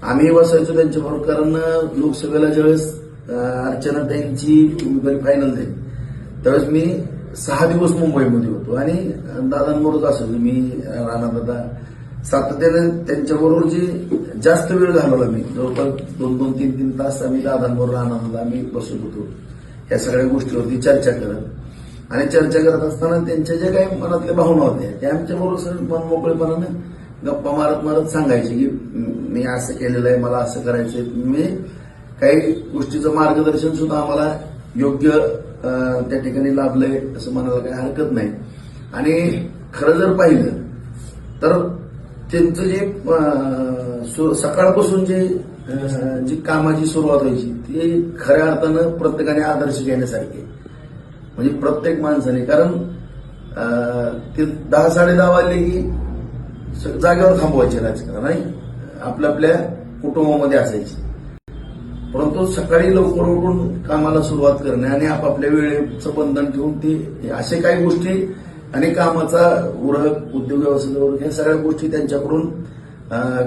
आम्ही बसायचो त्यांच्याबरोबर, कारण लोकसभेला ज्यावेळेस अर्चनाताईंची उमेदवारी फायनल झाली त्यावेळेस मी 6 दिवस मुंबईमध्ये होतो आणि दादांबरोबर असायचो मी. राणादादा सातत्याने त्यांच्याबरोबर जी जास्त वेळ घालवला मी, जवळपास 2-2, 3-3 तास आम्ही दादांबरोबर राणादादा आम्ही बसत होतो. या सगळ्या गोष्टीवरती चर्चा करत आणि चर्चा करत असताना त्यांच्या ज्या काही मनातल्या भावना होत्या त्या आमच्याबरोबर सर मनमोकळेपणानं गप्पा मारत मारत सांगायचे की मी असं केलेलं आहे, मला असं करायचंय. मी काही गोष्टीचं मार्गदर्शन सुद्धा आम्हाला योग्य त्या ठिकाणी लाभलंय असं म्हणायला काही हरकत नाही. आणि खरं जर पाहिलं तर त्यांचं जे सकाळपासून जी कामाची सुरुवात व्हायची ती खऱ्या अर्थानं प्रत्येकाने आदर्श घेण्यासारखी, म्हणजे प्रत्येक माणसाने. कारण ते 10-10:30 वाजले की जागेवर थांबवायचे राजकारण आणि आपल्या कुटुंबामध्ये असायचे. परंतु सकाळी लवकर उठून कामाला सुरुवात करणे आणि आपापल्या वेळेचं बंधन ठेवून ते असे काही गोष्टी आणि कामाचा उरक, उद्योग व्यवसायाचा उरक, ह्या सगळ्या गोष्टी त्यांच्याकडून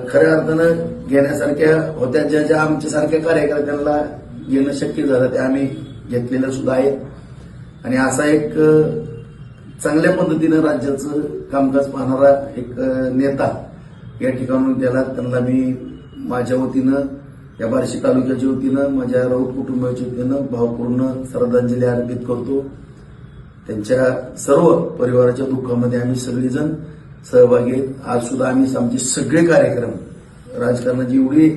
खऱ्या अर्थानं घेण्यासारख्या होत्या. ज्या आमच्यासारख्या कार्यकर्त्यांना घेणं शक्य झालं त्या आम्ही घेतलेल्या सुद्धा आहेत. आणि असा एक चांगल्या पद्धतीनं राज्याचं कामकाज पाहणारा एक नेता या ठिकाणून त्यांना मी माझ्या वतीनं, या बार्शी तालुक्याच्या वतीनं, माझ्या राऊत कुटुंबाच्या वतीनं भावपूर्ण श्रद्धांजली अर्पित करतो. त्यांच्या सर्व परिवाराच्या दुःखामध्ये आम्ही सगळेजण सहभागी आहेत. आज सुद्धा आम्ही आमचे सगळे कार्यक्रम, राजकारणाची एवढी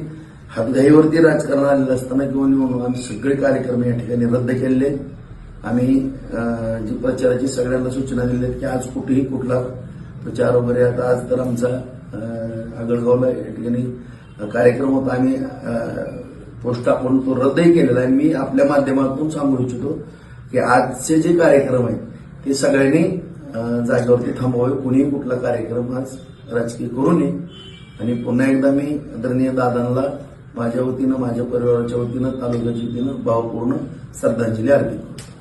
हातघाईवरती राजकारण आलेलं असताना किंवा निवडणूक, आम्ही सगळे कार्यक्रम या ठिकाणी रद्द केलेले. आम्ही जी प्रचाराची सगळ्यांना सूचना दिल्या की आज कुठेही कुठला प्रचार वगैरे, आता आज तर आमचा आगळगावला या ठिकाणी कार्यक्रम होता, आम्ही पोस्ट आपण तो रद्दही केलेला आहे. मी आपल्या माध्यमातून सांगू इच्छितो की आजचे जे कार्यक्रम आहेत ते सगळ्यांनी जागेवरती थांबवावे. कुणीही कुठला कार्यक्रम आज राजकीय करू नये. आणि पुन्हा एकदा मी आदरणीय दादांना माझ्या वतीनं, माझ्या परिवाराच्या वतीनं, तालुक्याच्या वतीनं भावपूर्ण श्रद्धांजली अर्पित करतो.